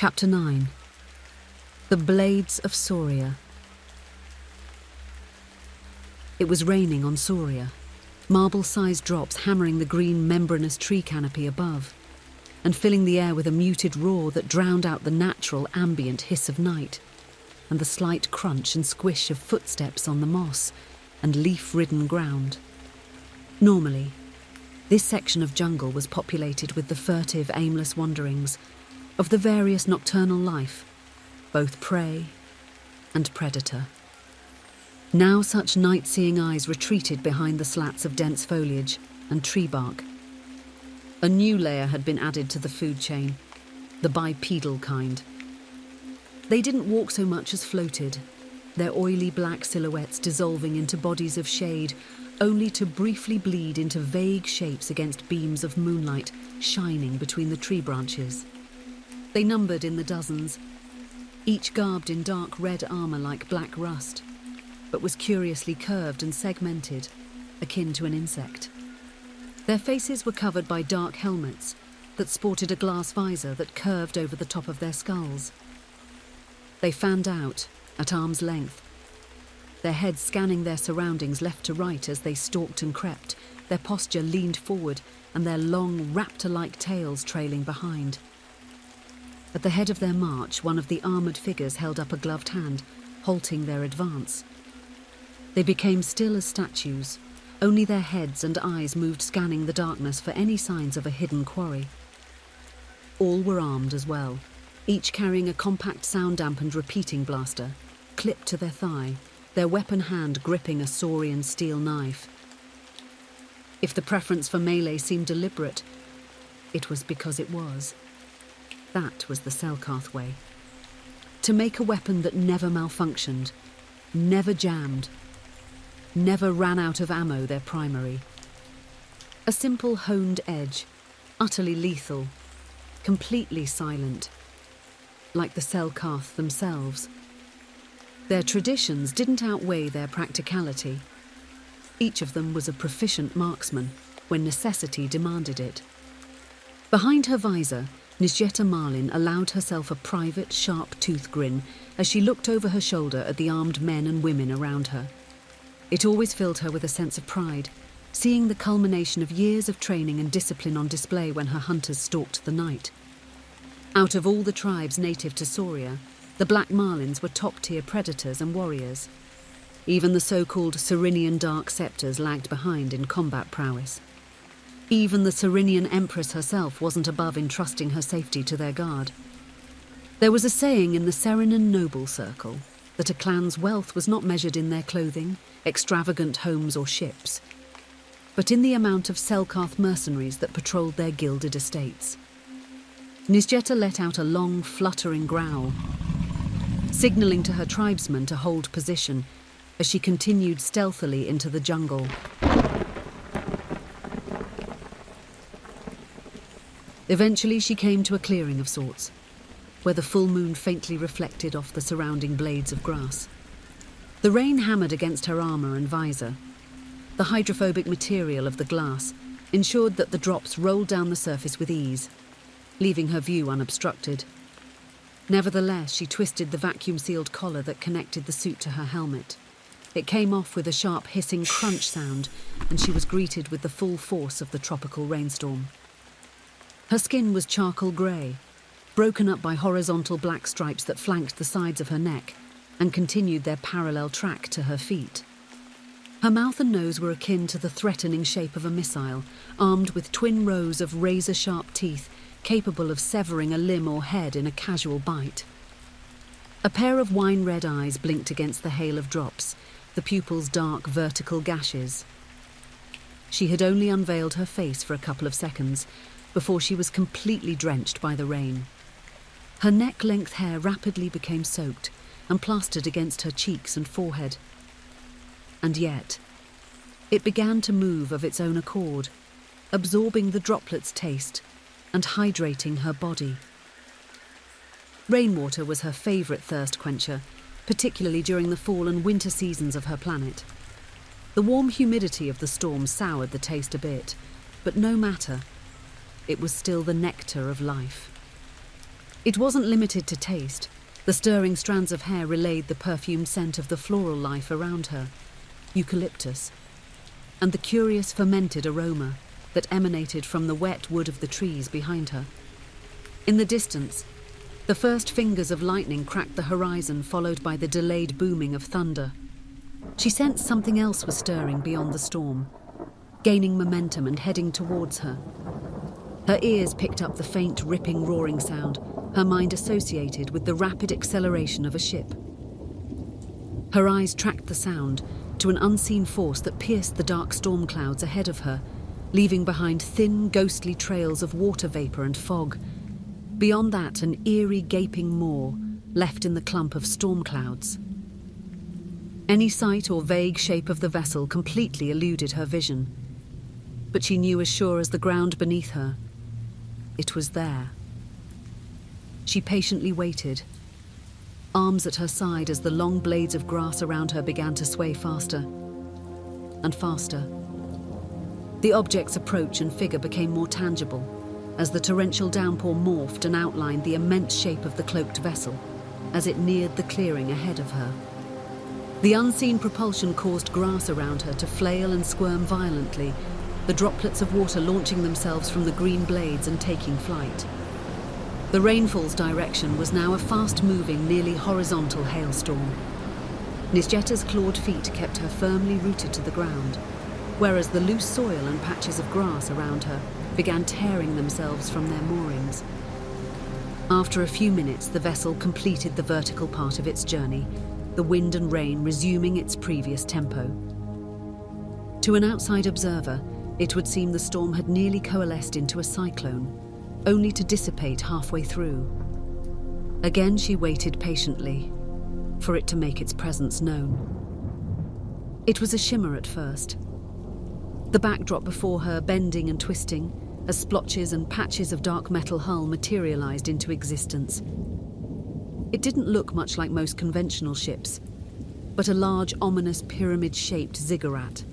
Chapter 9. The Blades of Sauria. It was raining on Sauria, marble-sized drops hammering the green membranous tree canopy above, and filling the air with a muted roar that drowned out the natural ambient hiss of night, and the slight crunch and squish of footsteps on the moss and leaf-ridden ground. Normally, this section of jungle was populated with the furtive, aimless wanderings of the various nocturnal life, both prey and predator. Now such night-seeing eyes retreated behind the slats of dense foliage and tree bark. A new layer had been added to the food chain, the bipedal kind. They didn't walk so much as floated, their oily black silhouettes dissolving into bodies of shade, only to briefly bleed into vague shapes against beams of moonlight shining between the tree branches. They numbered in the dozens, each garbed in dark red armour like black rust, but was curiously curved and segmented, akin to an insect. Their faces were covered by dark helmets that sported a glass visor that curved over the top of their skulls. They fanned out, at arm's length, their heads scanning their surroundings left to right as they stalked and crept, their posture leaned forward and their long, raptor-like tails trailing behind. At the head of their march, one of the armoured figures held up a gloved hand, halting their advance. They became still as statues, only their heads and eyes moved scanning the darkness for any signs of a hidden quarry. All were armed as well, each carrying a compact sound-dampened repeating blaster, clipped to their thigh, their weapon hand gripping a Saurian steel knife. If the preference for melee seemed deliberate, it was because it was. That was the Selkarth way. To make a weapon that never malfunctioned, never jammed, never ran out of ammo their primary. A simple honed edge, utterly lethal, completely silent, like the Selkarth themselves. Their traditions didn't outweigh their practicality. Each of them was a proficient marksman when necessity demanded it. Behind her visor, Nisjeta Marlin allowed herself a private, sharp-toothed grin as she looked over her shoulder at the armed men and women around her. It always filled her with a sense of pride, seeing the culmination of years of training and discipline on display when her hunters stalked the night. Out of all the tribes native to Sauria, the Black Marlins were top-tier predators and warriors. Even the so-called Cyrenian Dark Scepters lagged behind in combat prowess. Even the Cyrenian Empress herself wasn't above entrusting her safety to their guard. There was a saying in the Cerinan noble circle that a clan's wealth was not measured in their clothing, extravagant homes or ships, but in the amount of Selkarth mercenaries that patrolled their gilded estates. Nisjeta let out a long, fluttering growl, signalling to her tribesmen to hold position as she continued stealthily into the jungle. Eventually she came to a clearing of sorts, where the full moon faintly reflected off the surrounding blades of grass. The rain hammered against her armour and visor. The hydrophobic material of the glass ensured that the drops rolled down the surface with ease, leaving her view unobstructed. Nevertheless, she twisted the vacuum-sealed collar that connected the suit to her helmet. It came off with a sharp hissing crunch sound, and she was greeted with the full force of the tropical rainstorm. Her skin was charcoal grey, broken up by horizontal black stripes that flanked the sides of her neck and continued their parallel track to her feet. Her mouth and nose were akin to the threatening shape of a missile, armed with twin rows of razor-sharp teeth capable of severing a limb or head in a casual bite. A pair of wine-red eyes blinked against the hail of drops, the pupils dark vertical gashes. She had only unveiled her face for a couple of seconds before she was completely drenched by the rain. Her neck-length hair rapidly became soaked and plastered against her cheeks and forehead. And yet, it began to move of its own accord, absorbing the droplets' taste and hydrating her body. Rainwater was her favourite thirst quencher, particularly during the fall and winter seasons of her planet. The warm humidity of the storm soured the taste a bit, but no matter. It was still the nectar of life. It wasn't limited to taste. The stirring strands of hair relayed the perfumed scent of the floral life around her, eucalyptus, and the curious fermented aroma that emanated from the wet wood of the trees behind her. In the distance, the first fingers of lightning cracked the horizon, followed by the delayed booming of thunder. She sensed something else was stirring beyond the storm, gaining momentum and heading towards her. Her ears picked up the faint, ripping, roaring sound, her mind associated with the rapid acceleration of a ship. Her eyes tracked the sound to an unseen force that pierced the dark storm clouds ahead of her, leaving behind thin, ghostly trails of water vapor and fog. Beyond that, an eerie, gaping maw left in the clump of storm clouds. Any sight or vague shape of the vessel completely eluded her vision, but she knew as sure as the ground beneath her, it was there. She patiently waited, arms at her side as the long blades of grass around her began to sway faster and faster. The object's approach and figure became more tangible as the torrential downpour morphed and outlined the immense shape of the cloaked vessel as it neared the clearing ahead of her. The unseen propulsion caused grass around her to flail and squirm violently, the droplets of water launching themselves from the green blades and taking flight. The rainfall's direction was now a fast-moving, nearly horizontal hailstorm. Nisjeta's clawed feet kept her firmly rooted to the ground, whereas the loose soil and patches of grass around her began tearing themselves from their moorings. After a few minutes, the vessel completed the vertical part of its journey, the wind and rain resuming its previous tempo. To an outside observer, it would seem the storm had nearly coalesced into a cyclone, only to dissipate halfway through. Again she waited patiently for it to make its presence known. It was a shimmer at first, the backdrop before her bending and twisting as splotches and patches of dark metal hull materialized into existence. It didn't look much like most conventional ships, but a large, ominous, pyramid-shaped ziggurat.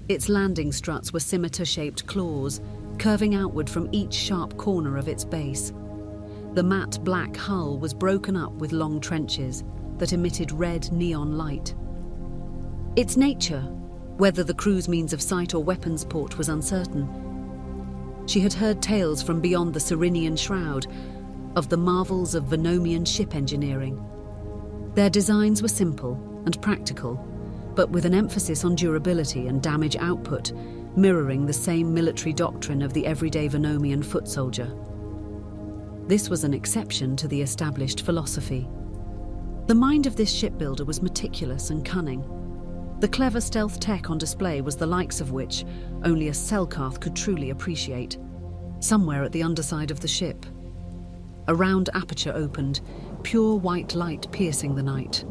Its landing struts were scimitar-shaped claws, curving outward from each sharp corner of its base. The matte black hull was broken up with long trenches that emitted red neon light. Its nature, whether the crew's means of sight or weapons port, was uncertain. She had heard tales from beyond the Cyrenian shroud of the marvels of Venomian ship engineering. Their designs were simple and practical, but with an emphasis on durability and damage output, mirroring the same military doctrine of the everyday Venomian foot soldier. This was an exception to the established philosophy. The mind of this shipbuilder was meticulous and cunning. The clever stealth tech on display was the likes of which only a Selkarth could truly appreciate. Somewhere at the underside of the ship, a round aperture opened, pure white light piercing the night.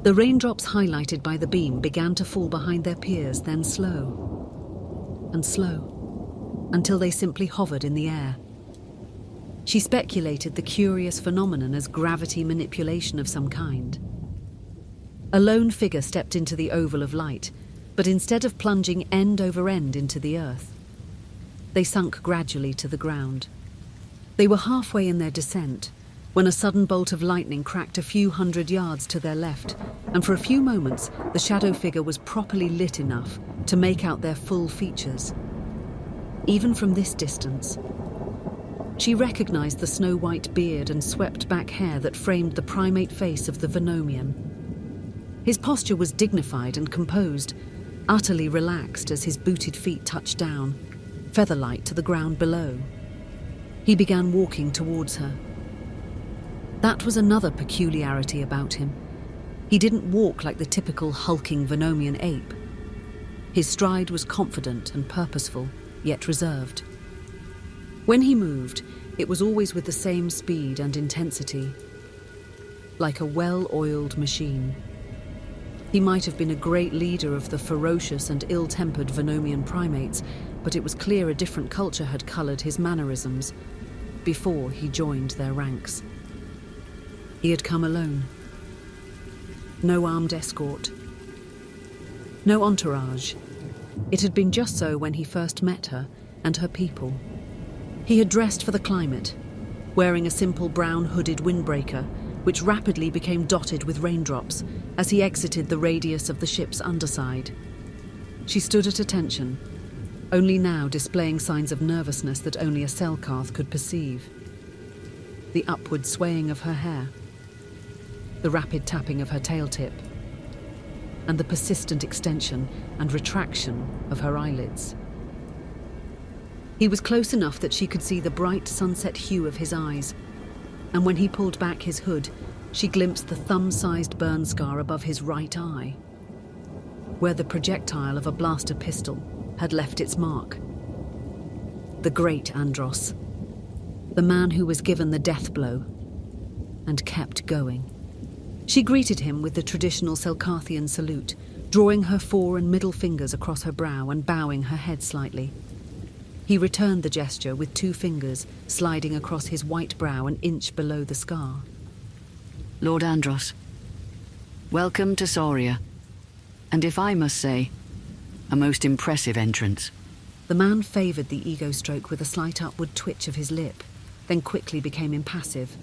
The raindrops highlighted by the beam began to fall behind their piers, then slow and slow, until they simply hovered in the air. She speculated the curious phenomenon as gravity manipulation of some kind. A lone figure stepped into the oval of light, but instead of plunging end over end into the earth, they sunk gradually to the ground. They were halfway in their descent when a sudden bolt of lightning cracked a few hundred yards to their left, and for a few moments the shadow figure was properly lit enough to make out their full features. Even from this distance, she recognized the snow-white beard and swept-back hair that framed the primate face of the Venomian. His posture was dignified and composed, utterly relaxed as his booted feet touched down, feather-light to the ground below. He began walking towards her. That was another peculiarity about him. He didn't walk like the typical hulking Venomian ape. His stride was confident and purposeful, yet reserved. When he moved, it was always with the same speed and intensity, like a well-oiled machine. He might have been a great leader of the ferocious and ill-tempered Venomian primates, but it was clear a different culture had coloured his mannerisms before he joined their ranks. He had come alone. No armed escort. No entourage. It had been just so when he first met her and her people. He had dressed for the climate, wearing a simple brown hooded windbreaker, which rapidly became dotted with raindrops as he exited the radius of the ship's underside. She stood at attention, only now displaying signs of nervousness that only a Selkarth could perceive. The upward swaying of her hair, the rapid tapping of her tail tip, and the persistent extension and retraction of her eyelids. He was close enough that she could see the bright sunset hue of his eyes, and when he pulled back his hood, she glimpsed the thumb-sized burn scar above his right eye, where the projectile of a blaster pistol had left its mark. The great Andros, the man who was given the death blow and kept going. She greeted him with the traditional Selkarthian salute, drawing her fore and middle fingers across her brow and bowing her head slightly. He returned the gesture with 2 fingers sliding across his white brow an inch below the scar. Lord Andros, welcome to Sauria, and if I must say, a most impressive entrance. The man favoured the ego stroke with a slight upward twitch of his lip, then quickly became impassive.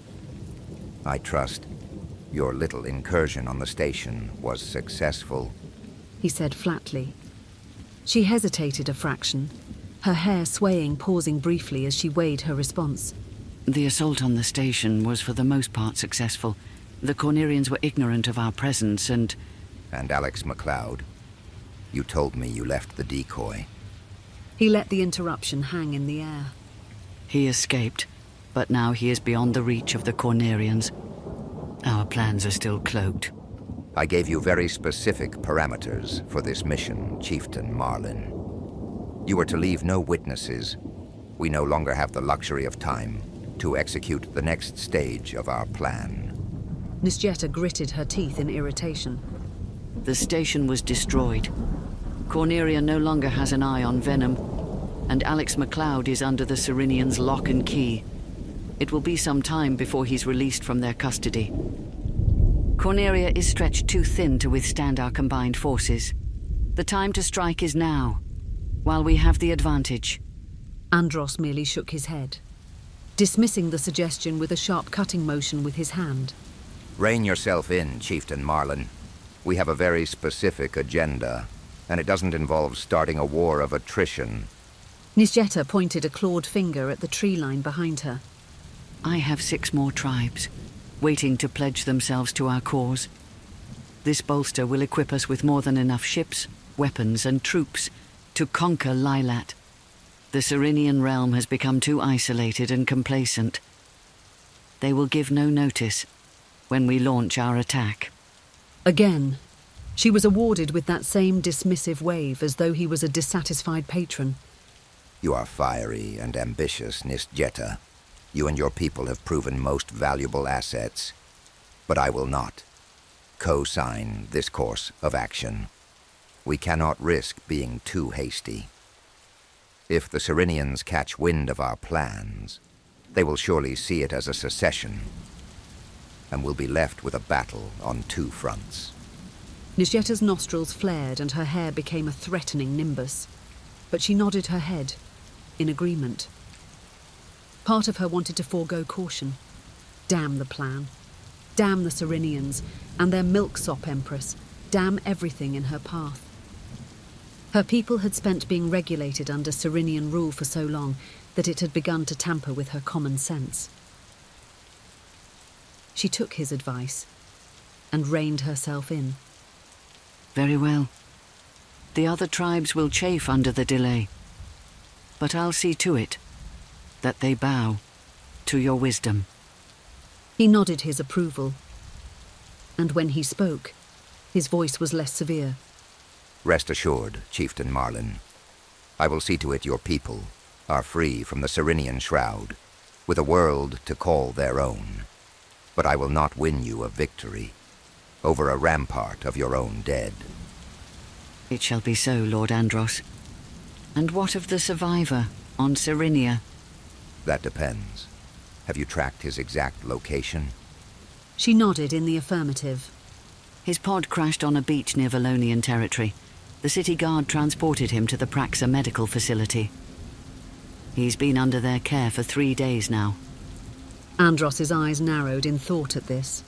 I trust your little incursion on the station was successful, he said flatly. She hesitated a fraction, her hair swaying, pausing briefly as she weighed her response. The assault on the station was for the most part successful. The Cornerians were ignorant of our presence and Alex MacLeod, you told me you left the decoy. He let the interruption hang in the air. He escaped, but now he is beyond the reach of the Cornerians. Our plans are still cloaked. I gave you very specific parameters for this mission, Chieftain Marlin. You were to leave no witnesses. We no longer have the luxury of time to execute the next stage of our plan. Nisjeta gritted her teeth in irritation. The station was destroyed. Corneria no longer has an eye on Venom, and Alex MacLeod is under the Cyrenians' lock and key. It will be some time before he's released from their custody. Corneria is stretched too thin to withstand our combined forces. The time to strike is now, while we have the advantage. Andros merely shook his head, dismissing the suggestion with a sharp cutting motion with his hand. Rein yourself in, Chieftain Marlin. We have a very specific agenda, and it doesn't involve starting a war of attrition. Nisjeta pointed a clawed finger at the tree line behind her. I have 6 more tribes, waiting to pledge themselves to our cause. This bolster will equip us with more than enough ships, weapons, and troops to conquer Lilat. The Cyrenian realm has become too isolated and complacent. They will give no notice when we launch our attack. Again, she was awarded with that same dismissive wave as though he was a dissatisfied patron. You are fiery and ambitious, Nisjeta. You and your people have proven most valuable assets, but I will not co-sign this course of action. We cannot risk being too hasty. If the Cyrenians catch wind of our plans, they will surely see it as a secession, and we'll be left with a battle on 2 fronts. Nisjeta's nostrils flared and her hair became a threatening nimbus, but she nodded her head in agreement. Part of her wanted to forego caution. Damn the plan. Damn the Cyrenians and their milksop empress. Damn everything in her path. Her people had spent being regulated under Cyrenian rule for so long that it had begun to tamper with her common sense. She took his advice and reined herself in. Very well. The other tribes will chafe under the delay, but I'll see to it that they bow to your wisdom. He nodded his approval, and when he spoke, his voice was less severe. Rest assured, Chieftain Marlin. I will see to it your people are free from the Cyrenian shroud, with a world to call their own. But I will not win you a victory over a rampart of your own dead. It shall be so, Lord Andros. And what of the survivor on Cyrenia? That depends. Have you tracked his exact location? She nodded in the affirmative. His pod crashed on a beach near Valonian territory. The city guard transported him to the Praxa medical facility. He's been under their care for 3 days now. Andros's eyes narrowed in thought at this.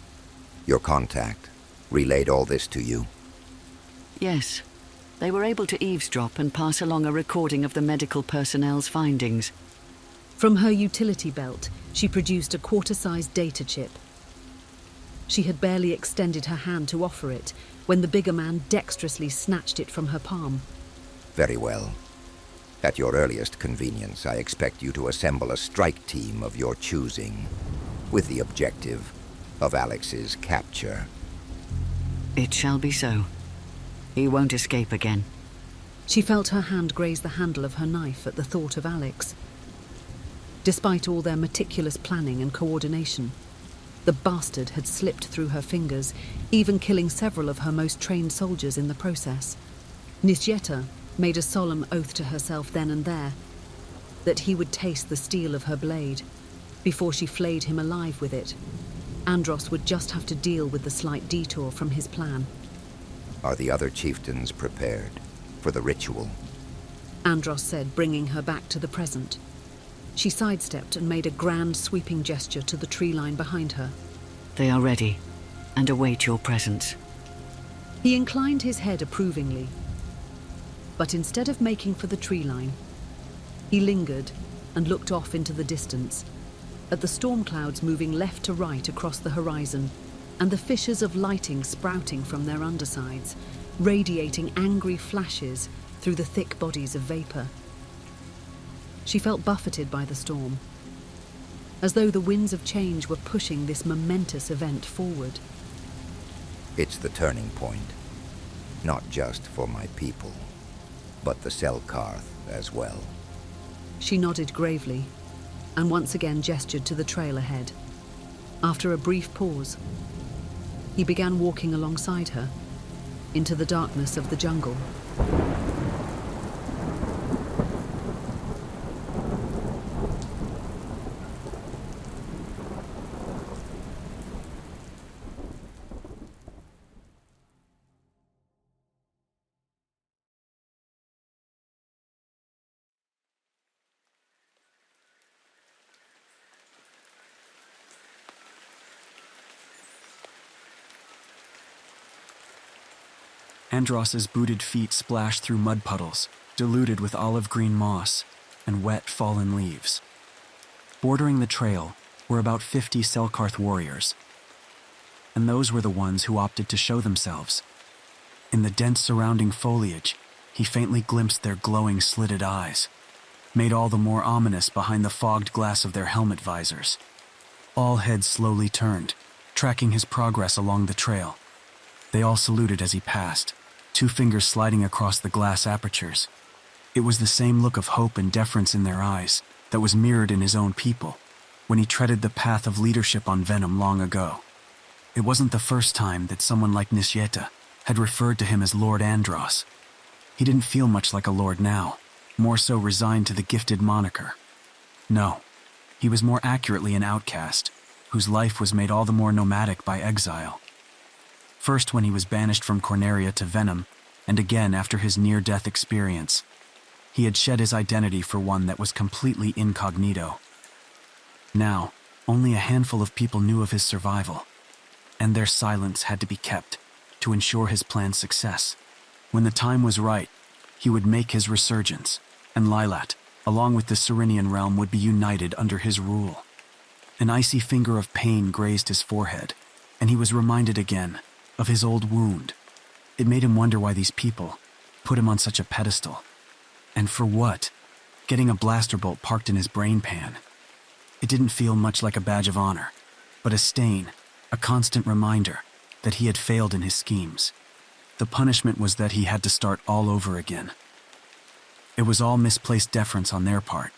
Your contact relayed all this to you? Yes. They were able to eavesdrop and pass along a recording of the medical personnel's findings. From her utility belt, she produced a quarter-sized data chip. She had barely extended her hand to offer it when the bigger man dexterously snatched it from her palm. Very well. At your earliest convenience, I expect you to assemble a strike team of your choosing, with the objective of Alex's capture. It shall be so. He won't escape again. She felt her hand graze the handle of her knife at the thought of Alex. Despite all their meticulous planning and coordination, the bastard had slipped through her fingers, even killing several of her most trained soldiers in the process. Nisjeta made a solemn oath to herself then and there that he would taste the steel of her blade before she flayed him alive with it. Andros would just have to deal with the slight detour from his plan. Are the other chieftains prepared for the ritual? Andros said, bringing her back to the present. She sidestepped and made a grand sweeping gesture to the tree line behind her. They are ready and await your presence. He inclined his head approvingly, but instead of making for the tree line, he lingered and looked off into the distance, at the storm clouds moving left to right across the horizon, and the fissures of lighting sprouting from their undersides, radiating angry flashes through the thick bodies of vapor. She felt buffeted by the storm, as though the winds of change were pushing this momentous event forward. It's the turning point, not just for my people, but the Selkarth as well. She nodded gravely, and once again gestured to the trail ahead. After a brief pause, he began walking alongside her, into the darkness of the jungle. Andros's booted feet splashed through mud puddles, diluted with olive green moss and wet fallen leaves. Bordering the trail were about 50 Selkarth warriors, and those were the ones who opted to show themselves. In the dense surrounding foliage, he faintly glimpsed their glowing slitted eyes, made all the more ominous behind the fogged glass of their helmet visors. All heads slowly turned, tracking his progress along the trail. They all saluted as he passed, 2 fingers sliding across the glass apertures. It was the same look of hope and deference in their eyes that was mirrored in his own people when he treaded the path of leadership on Venom long ago. It wasn't the first time that someone like Nisjeta had referred to him as Lord Andros. He didn't feel much like a lord now, more so resigned to the gifted moniker. No, he was more accurately an outcast, whose life was made all the more nomadic by exile. First when he was banished from Corneria to Venom, and again after his near-death experience. He had shed his identity for one that was completely incognito. Now, only a handful of people knew of his survival, and their silence had to be kept to ensure his plan's success. When the time was right, he would make his resurgence, and Lilat, along with the Cyrenian realm, would be united under his rule. An icy finger of pain grazed his forehead, and he was reminded again of his old wound. It made him wonder why these people put him on such a pedestal. And for what? Getting a blaster bolt parked in his brain pan. It didn't feel much like a badge of honor, but a stain, a constant reminder that he had failed in his schemes. The punishment was that he had to start all over again. It was all misplaced deference on their part.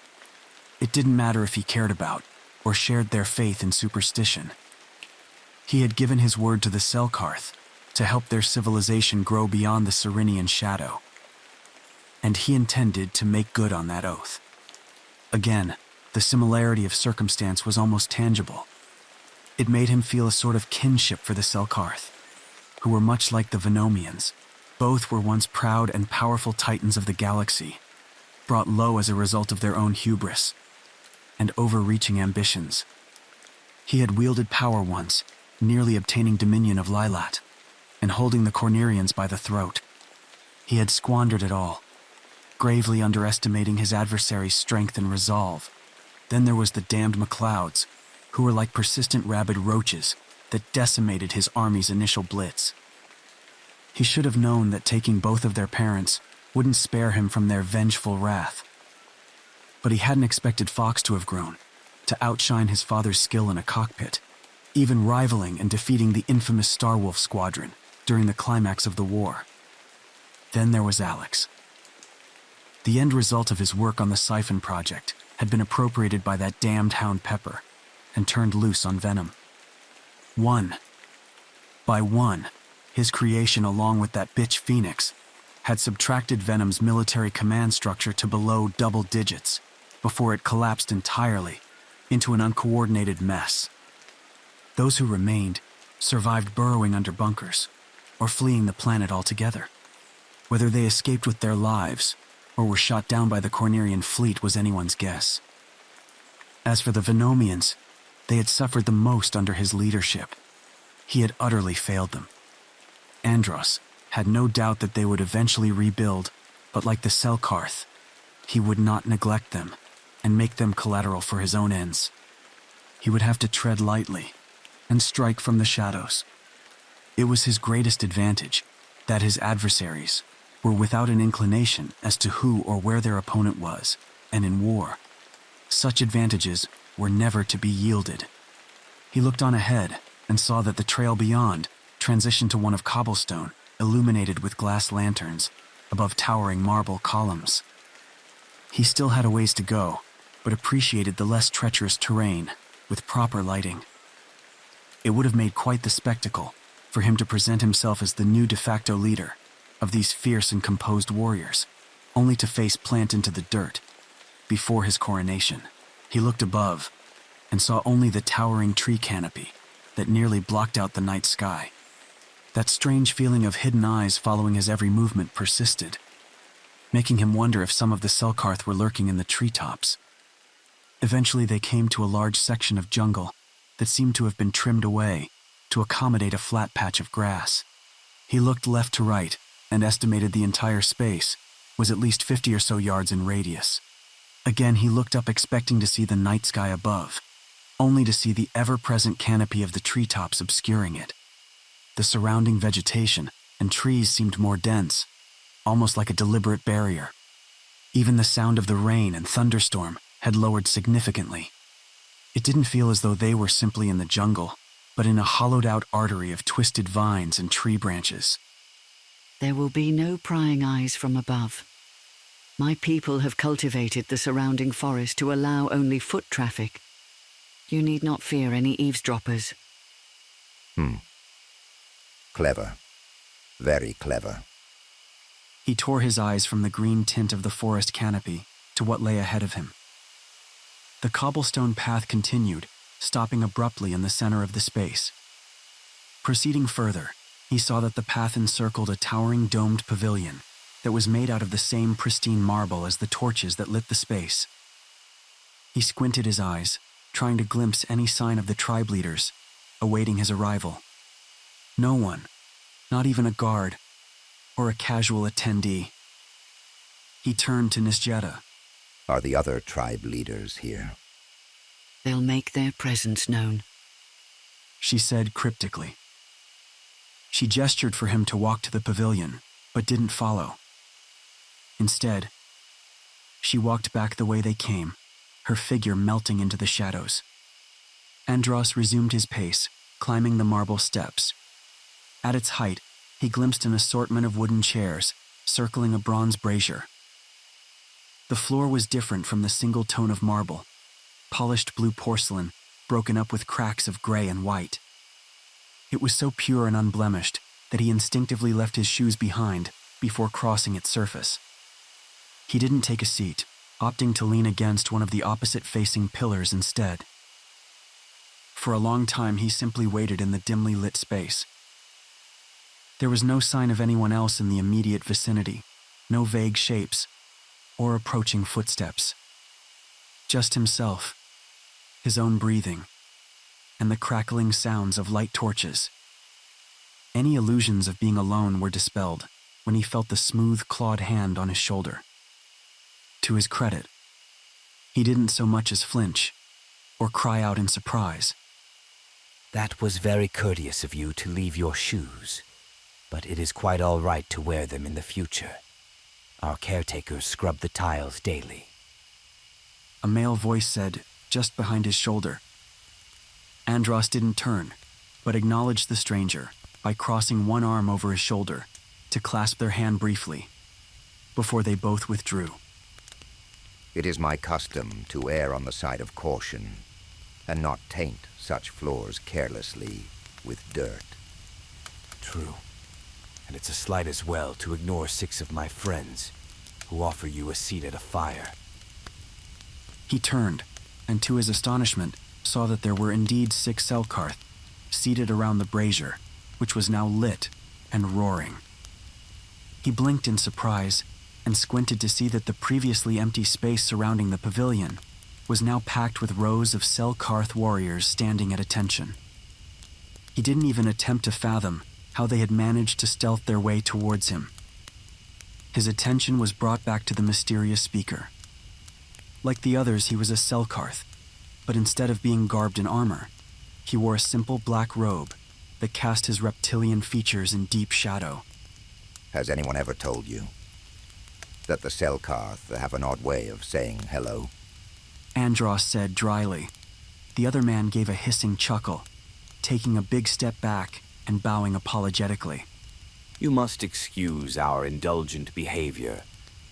It didn't matter if he cared about or shared their faith in superstition. He had given his word to the Selkarth to help their civilization grow beyond the Cyrenian shadow. And he intended to make good on that oath. Again, the similarity of circumstance was almost tangible. It made him feel a sort of kinship for the Selkarth, who were much like the Venomians. Both were once proud and powerful titans of the galaxy, brought low as a result of their own hubris and overreaching ambitions. He had wielded power once, nearly obtaining dominion of Lilat, and holding the Cornerians by the throat. He had squandered it all, gravely underestimating his adversary's strength and resolve. Then there was the damned MacLeods, who were like persistent rabid roaches that decimated his army's initial blitz. He should have known that taking both of their parents wouldn't spare him from their vengeful wrath. But he hadn't expected Fox to have grown, to outshine his father's skill in a cockpit, even rivaling and defeating the infamous Starwolf Squadron during the climax of the war. Then there was Alex. The end result of his work on the Siphon project had been appropriated by that damned Hound Pepper and turned loose on Venom. One by one, his creation along with that bitch Phoenix had subtracted Venom's military command structure to below double digits before it collapsed entirely into an uncoordinated mess. Those who remained survived burrowing under bunkers or fleeing the planet altogether. Whether they escaped with their lives or were shot down by the Cornerian fleet was anyone's guess. As for the Venomians, they had suffered the most under his leadership. He had utterly failed them. Andros had no doubt that they would eventually rebuild, but like the Selkarth, he would not neglect them and make them collateral for his own ends. He would have to tread lightly and strike from the shadows. It was his greatest advantage that his adversaries were without an inclination as to who or where their opponent was, and in war, such advantages were never to be yielded. He looked on ahead and saw that the trail beyond transitioned to one of cobblestone, illuminated with glass lanterns above towering marble columns. He still had a ways to go, but appreciated the less treacherous terrain with proper lighting. It would have made quite the spectacle for him to present himself as the new de facto leader of these fierce and composed warriors, only to face plant into the dirt before his coronation. He looked above and saw only the towering tree canopy that nearly blocked out the night sky. That strange feeling of hidden eyes following his every movement persisted, making him wonder if some of the Selkarth were lurking in the treetops. Eventually they came to a large section of jungle that seemed to have been trimmed away to accommodate a flat patch of grass. He looked left to right and estimated the entire space was at least 50 or so yards in radius. Again, he looked up expecting to see the night sky above, only to see the ever-present canopy of the treetops obscuring it. The surrounding vegetation and trees seemed more dense, almost like a deliberate barrier. Even the sound of the rain and thunderstorm had lowered significantly. It didn't feel as though they were simply in the jungle, but in a hollowed-out artery of twisted vines and tree branches. There will be no prying eyes from above. My people have cultivated the surrounding forest to allow only foot traffic. You need not fear any eavesdroppers. Clever. Very clever. He tore his eyes from the green tint of the forest canopy to what lay ahead of him. The cobblestone path continued, stopping abruptly in the center of the space. Proceeding further, he saw that the path encircled a towering domed pavilion that was made out of the same pristine marble as the torches that lit the space. He squinted his eyes, trying to glimpse any sign of the tribe leaders, awaiting his arrival. No one, not even a guard, or a casual attendee. He turned to Nisjeta. Are the other tribe leaders here? They'll make their presence known, she said cryptically. She gestured for him to walk to the pavilion, but didn't follow. Instead, she walked back the way they came, her figure melting into the shadows. Andros resumed his pace, climbing the marble steps. At its height, he glimpsed an assortment of wooden chairs, circling a bronze brazier. The floor was different from the single tone of marble, polished blue porcelain, broken up with cracks of gray and white. It was so pure and unblemished that he instinctively left his shoes behind before crossing its surface. He didn't take a seat, opting to lean against one of the opposite-facing pillars instead. For a long time, he simply waited in the dimly lit space. There was no sign of anyone else in the immediate vicinity, no vague shapes, or approaching footsteps. Just himself, his own breathing, and the crackling sounds of light torches. Any illusions of being alone were dispelled when he felt the smooth, clawed hand on his shoulder. To his credit, he didn't so much as flinch or cry out in surprise. That was very courteous of you to leave your shoes, but it is quite all right to wear them in the future. Our caretakers scrub the tiles daily. A male voice said, just behind his shoulder. Andros didn't turn, but acknowledged the stranger by crossing one arm over his shoulder to clasp their hand briefly, before they both withdrew. It is my custom to err on the side of caution, and not taint such floors carelessly with dirt. True. And it's a slight as well to ignore 6 of my friends who offer you a seat at a fire. He turned, and to his astonishment, saw that there were indeed 6 Selkarth seated around the brazier, which was now lit and roaring. He blinked in surprise and squinted to see that the previously empty space surrounding the pavilion was now packed with rows of Selkarth warriors standing at attention. He didn't even attempt to fathom how they had managed to stealth their way towards him. His attention was brought back to the mysterious speaker. Like the others, he was a Selkarth, but instead of being garbed in armor, he wore a simple black robe that cast his reptilian features in deep shadow. Has anyone ever told you that the Selkarth have an odd way of saying hello? Andros said dryly. The other man gave a hissing chuckle, taking a big step back and bowing apologetically. You must excuse our indulgent behavior.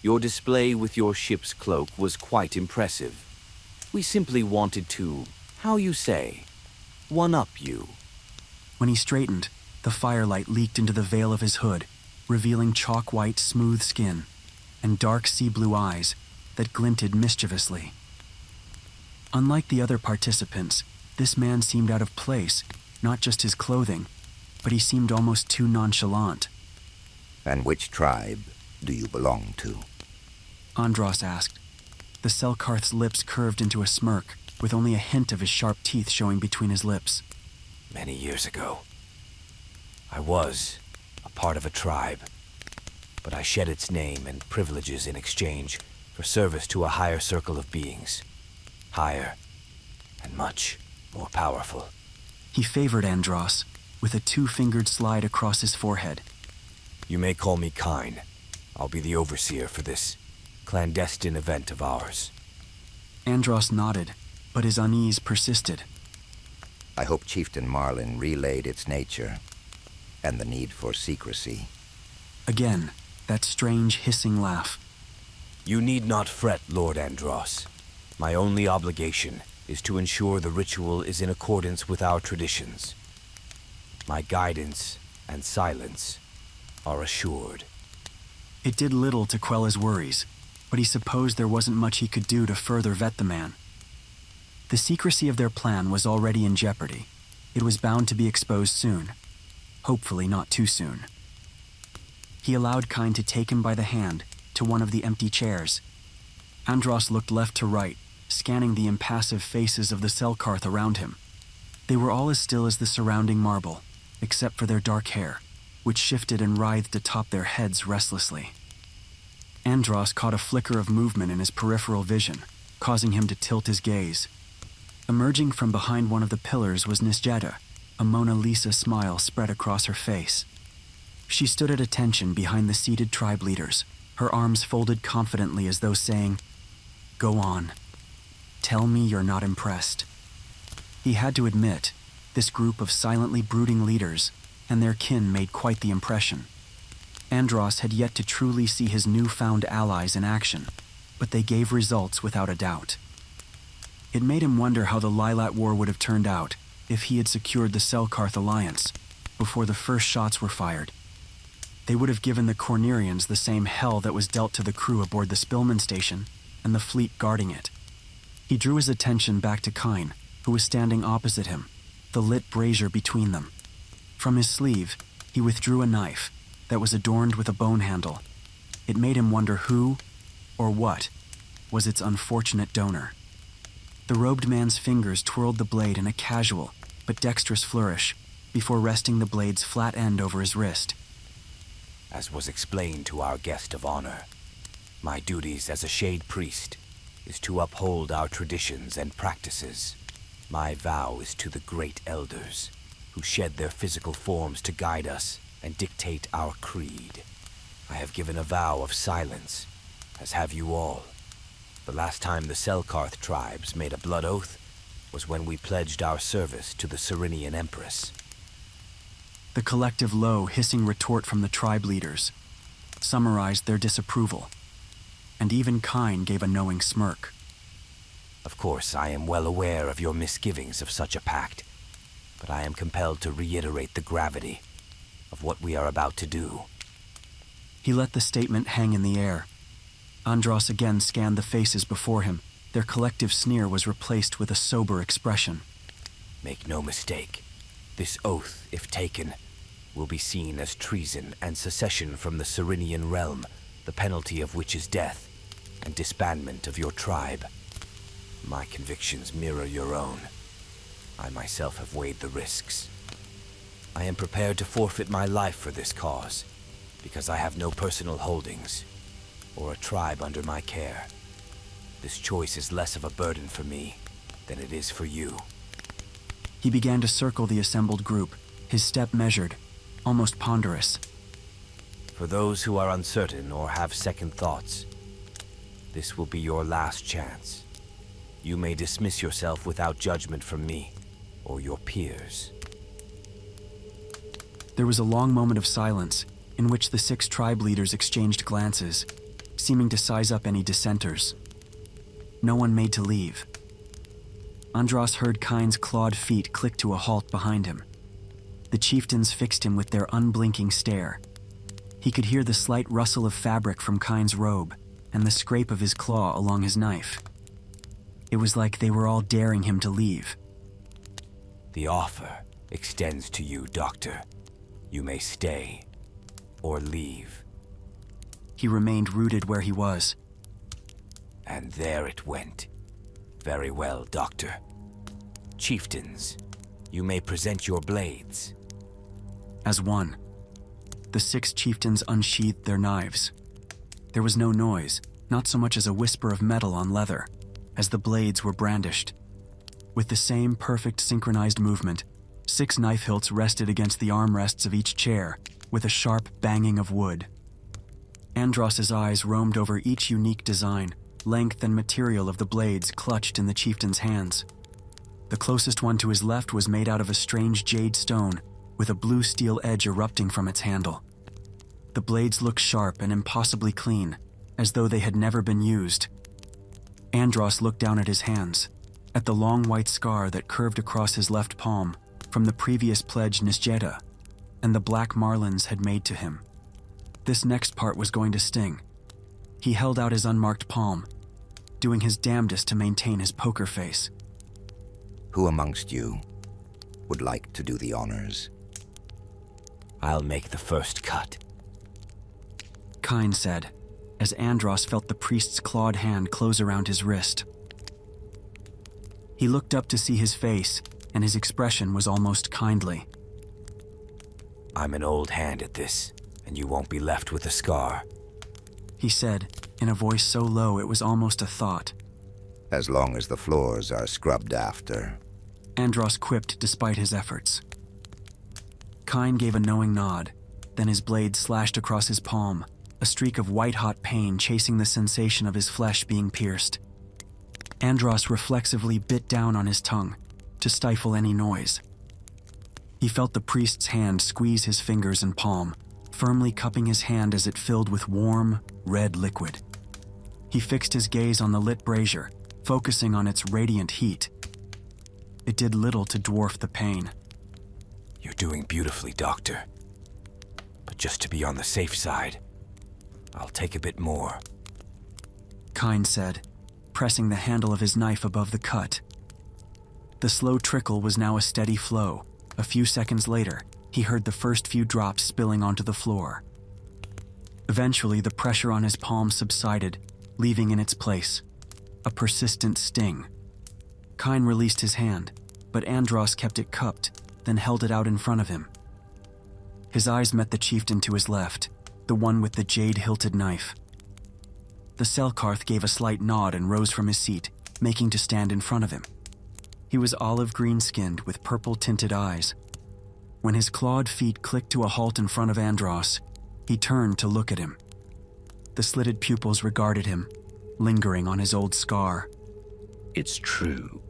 Your display with your ship's cloak was quite impressive. We simply wanted to, how you say, one-up you. When he straightened, the firelight leaked into the veil of his hood, revealing chalk-white, smooth skin and dark sea-blue eyes that glinted mischievously. Unlike the other participants, this man seemed out of place, not just his clothing, but he seemed almost too nonchalant. And which tribe do you belong to? Andros asked. The Selkarth's lips curved into a smirk, with only a hint of his sharp teeth showing between his lips. Many years ago, I was a part of a tribe, but I shed its name and privileges in exchange for service to a higher circle of beings. Higher and much more powerful. He favored Andros, with a 2-fingered slide across his forehead. You may call me Kine. I'll be the overseer for this clandestine event of ours. Andros nodded, but his unease persisted. I hope Chieftain Marlin relayed its nature and the need for secrecy. Again, that strange hissing laugh. You need not fret, Lord Andros. My only obligation is to ensure the ritual is in accordance with our traditions. My guidance and silence are assured. It did little to quell his worries, but he supposed there wasn't much he could do to further vet the man. The secrecy of their plan was already in jeopardy. It was bound to be exposed soon. Hopefully not too soon. He allowed Kine to take him by the hand to one of the empty chairs. Andros looked left to right, scanning the impassive faces of the Selkarth around him. They were all as still as the surrounding marble, except for their dark hair, which shifted and writhed atop their heads restlessly. Andros caught a flicker of movement in his peripheral vision, causing him to tilt his gaze. Emerging from behind one of the pillars was Nisjeta, a Mona Lisa smile spread across her face. She stood at attention behind the seated tribe leaders, her arms folded confidently as though saying, "Go on. Tell me you're not impressed." He had to admit, this group of silently brooding leaders and their kin made quite the impression. Andros had yet to truly see his newfound allies in action, but they gave results without a doubt. It made him wonder how the Lilat War would have turned out if he had secured the Selkarth alliance before the first shots were fired. They would have given the Cornerians the same hell that was dealt to the crew aboard the Spillman station and the fleet guarding it. He drew his attention back to Kine, who was standing opposite him, the lit brazier between them. From his sleeve, he withdrew a knife that was adorned with a bone handle. It made him wonder who, or what, was its unfortunate donor. The robed man's fingers twirled the blade in a casual, but dexterous flourish before resting the blade's flat end over his wrist. As was explained to our guest of honor, my duties as a Shade Priest is to uphold our traditions and practices. My vow is to the great elders, who shed their physical forms to guide us and dictate our creed. I have given a vow of silence, as have you all. The last time the Selkarth tribes made a blood oath was when we pledged our service to the Cyrenian Empress. The collective low, hissing retort from the tribe leaders summarized their disapproval, and even Kine gave a knowing smirk. Of course, I am well aware of your misgivings of such a pact, but I am compelled to reiterate the gravity of what we are about to do. He let the statement hang in the air. Andros again scanned the faces before him. Their collective sneer was replaced with a sober expression. Make no mistake, this oath, if taken, will be seen as treason and secession from the Cyrenian realm, the penalty of which is death and disbandment of your tribe. My convictions mirror your own. I myself have weighed the risks. I am prepared to forfeit my life for this cause, because I have no personal holdings or a tribe under my care. This choice is less of a burden for me than it is for you. He began to circle the assembled group, his step measured, almost ponderous. For those who are uncertain or have second thoughts, this will be your last chance. You may dismiss yourself without judgment from me or your peers. There was a long moment of silence in which the 6 tribe leaders exchanged glances, seeming to size up any dissenters. No one made to leave. Andros heard Kine's clawed feet click to a halt behind him. The chieftains fixed him with their unblinking stare. He could hear the slight rustle of fabric from Kine's robe and the scrape of his claw along his knife. It was like they were all daring him to leave. The offer extends to you, Doctor. You may stay or leave. He remained rooted where he was. And there it went. Very well, Doctor. Chieftains, you may present your blades. As one, the 6 chieftains unsheathed their knives. There was no noise, not so much as a whisper of metal on leather, as the blades were brandished. With the same perfect synchronized movement, 6 knife hilts rested against the armrests of each chair, with a sharp banging of wood. Andros's eyes roamed over each unique design, length and material of the blades clutched in the chieftain's hands. The closest one to his left was made out of a strange jade stone, with a blue steel edge erupting from its handle. The blades looked sharp and impossibly clean, as though they had never been used. Andros looked down at his hands, at the long white scar that curved across his left palm from the previous pledge Nisjeta, and the black marlins had made to him. This next part was going to sting. He held out his unmarked palm, doing his damnedest to maintain his poker face. Who amongst you would like to do the honors? I'll make the first cut. Kine said, as Andros felt the priest's clawed hand close around his wrist. He looked up to see his face, and his expression was almost kindly. I'm an old hand at this, and you won't be left with a scar, he said, in a voice so low it was almost a thought. As long as the floors are scrubbed after. Andros quipped despite his efforts. Kine gave a knowing nod, then his blade slashed across his palm, a streak of white-hot pain chasing the sensation of his flesh being pierced. Andros reflexively bit down on his tongue to stifle any noise. He felt the priest's hand squeeze his fingers and palm, firmly cupping his hand as it filled with warm, red liquid. He fixed his gaze on the lit brazier, focusing on its radiant heat. It did little to dwarf the pain. You're doing beautifully, Doctor. But just to be on the safe side, I'll take a bit more. Kine said, pressing the handle of his knife above the cut. The slow trickle was now a steady flow. A few seconds later, he heard the first few drops spilling onto the floor. Eventually, the pressure on his palm subsided, leaving in its place a persistent sting. Kine released his hand, but Andros kept it cupped, then held it out in front of him. His eyes met the chieftain to his left, the one with the jade-hilted knife. The Selkarth gave a slight nod and rose from his seat, making to stand in front of him. He was olive green-skinned with purple-tinted eyes. When his clawed feet clicked to a halt in front of Andros, he turned to look at him. The slitted pupils regarded him, lingering on his old scar. It's true.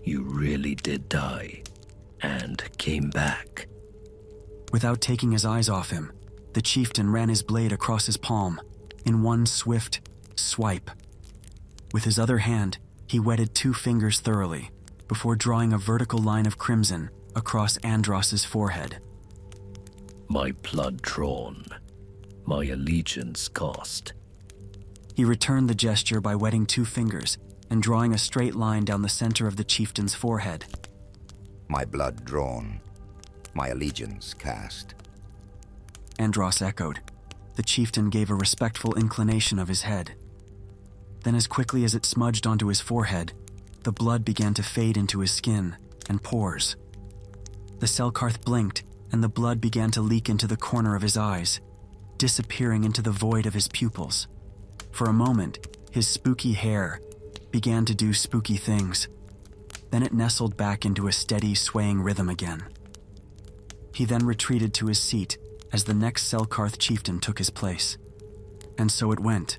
You really did die, and came back. Without taking his eyes off him, the chieftain ran his blade across his palm, in one swift swipe. With his other hand, he wetted 2 fingers thoroughly, before drawing a vertical line of crimson across Andros's forehead. My blood drawn, my allegiance cast. He returned the gesture by wetting 2 fingers and drawing a straight line down the center of the chieftain's forehead. My blood drawn, my allegiance cast. Andros echoed. The chieftain gave a respectful inclination of his head. Then, as quickly as it smudged onto his forehead, the blood began to fade into his skin and pores. The Selkarth blinked, and the blood began to leak into the corner of his eyes, disappearing into the void of his pupils. For a moment, his spooky hair began to do spooky things. Then it nestled back into a steady, swaying rhythm again. He then retreated to his seat as the next Selkarth chieftain took his place. And so it went.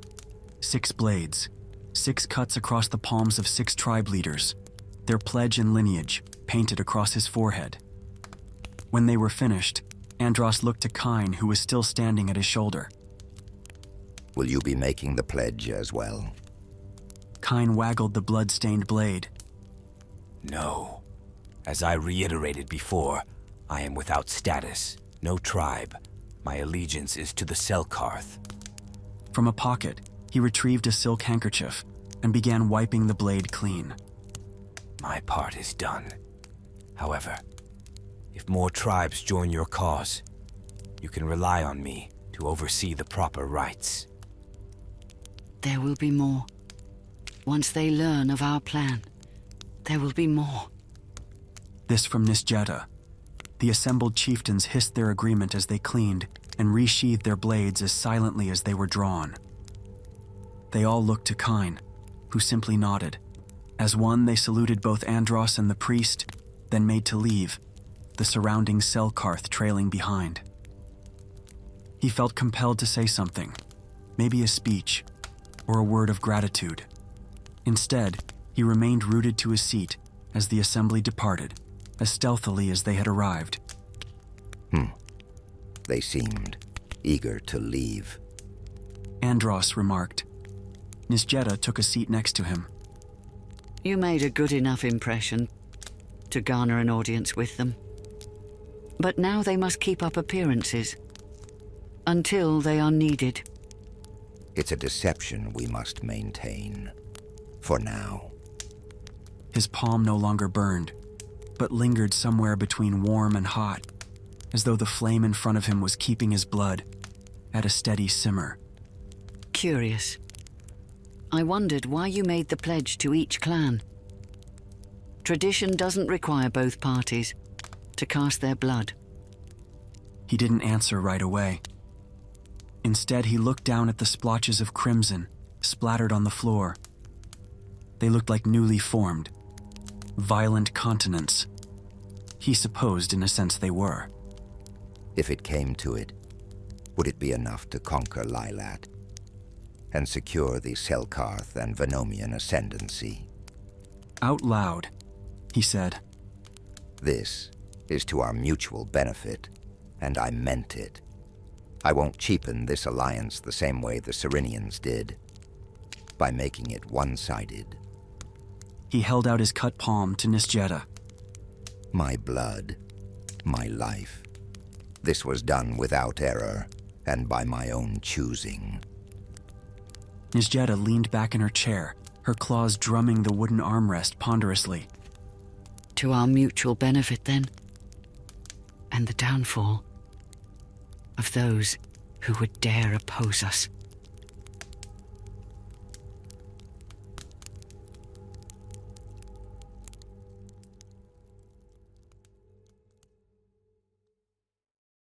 6 blades, 6 cuts across the palms of 6 tribe leaders, their pledge and lineage painted across his forehead. When they were finished, Andros looked to Kine, who was still standing at his shoulder. Will you be making the pledge as well? Kine waggled the blood-stained blade. No. As I reiterated before, I am without status, no tribe. My allegiance is to the Selkarth. From a pocket, he retrieved a silk handkerchief and began wiping the blade clean. My part is done. However, if more tribes join your cause, you can rely on me to oversee the proper rites. There will be more. Once they learn of our plan, there will be more. This from Nisjeta. The assembled chieftains hissed their agreement as they cleaned and resheathed their blades as silently as they were drawn. They all looked to Kine, who simply nodded. As one, they saluted both Andros and the priest, then made to leave, the surrounding Selkarth trailing behind. He felt compelled to say something, maybe a speech, or a word of gratitude. Instead, he remained rooted to his seat as the assembly departed, as stealthily as they had arrived. They seemed eager to leave. Andros remarked. Nisjeta took a seat next to him. You made a good enough impression to garner an audience with them. But now they must keep up appearances until they are needed. It's a deception we must maintain. For now. His palm no longer burned, but lingered somewhere between warm and hot, as though the flame in front of him was keeping his blood at a steady simmer. Curious. I wondered why you made the pledge to each clan. Tradition doesn't require both parties to cast their blood. He didn't answer right away. Instead, he looked down at the splotches of crimson splattered on the floor. They looked like newly formed, violent continents. He supposed, in a sense, they were. If it came to it, would it be enough to conquer Lilat and secure the Selkarth and Venomian ascendancy? Out loud, he said. This is to our mutual benefit, and I meant it. I won't cheapen this alliance the same way the Cyrenians did, by making it one-sided. He held out his cut palm to Nisjeta. My blood, my life. This was done without error, and by my own choosing. Nisjeta leaned back in her chair, her claws drumming the wooden armrest ponderously. To our mutual benefit, then, and the downfall of those who would dare oppose us.